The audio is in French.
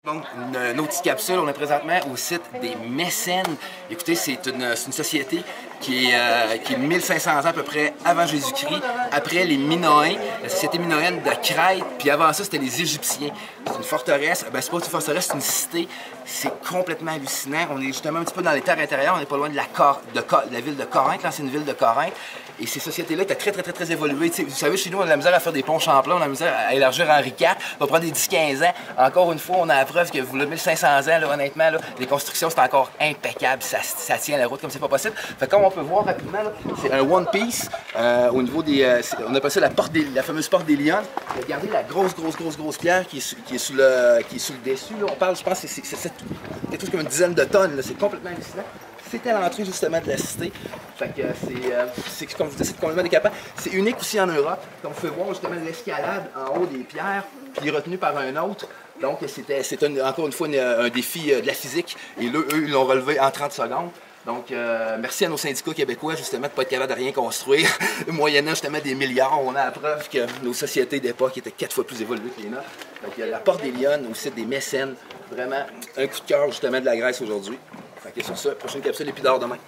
Donc, une autre petite capsule, on est présentement au site des Mécènes. Écoutez, c'est une société qui est 1500 ans à peu près avant Jésus-Christ, après les Minoens, la société minoenne de Crète, puis avant ça, c'était les Égyptiens. C'est une forteresse, ben c'est pas une forteresse, c'est une cité. C'est complètement hallucinant. On est justement un petit peu dans les terres intérieures, on n'est pas loin de la ville de Corinthe, l'ancienne ville de Corinthe. Et ces sociétés-là étaient très évoluées. T'sais, vous savez, chez nous, on a de la misère à faire des ponts Champlain, on a de la misère à élargir Henri IV. Ça va prendre des 10-15 ans. Encore une fois, on a la preuve que vous, 1500 ans, là, honnêtement, là, les constructions, c'est encore impeccable. Ça tient la route comme c'est pas possible. Fait comme on peut voir rapidement, c'est un one piece au niveau des... on appelle ça la fameuse porte des Lions. Regardez la grosse pierre qui est sous le dessus. Là. On parle, je pense, c'est quelque chose comme une dizaine de tonnes. C'est complètement hallucinant. C'était à l'entrée justement de la cité. Fait que c'est comme je vous dis, c'est complètement décapant. C'est unique aussi en Europe. Comme vous pouvez voir justement l'escalade en haut des pierres, puis retenu par un autre. Donc c'était encore une fois un défi de la physique. Et là, eux, ils l'ont relevé en 30 secondes. Donc, merci à nos syndicats québécois, justement, de ne pas être capables de rien construire, moyennant justement des milliards. On a la preuve que nos sociétés d'époque étaient 4 fois plus évoluées que les nôtres. Donc, il y a la porte des Lions au site des Mécènes. Vraiment, un coup de cœur, justement, de la Grèce aujourd'hui. Fait que sur ça, prochaine capsule, et puis dehors demain.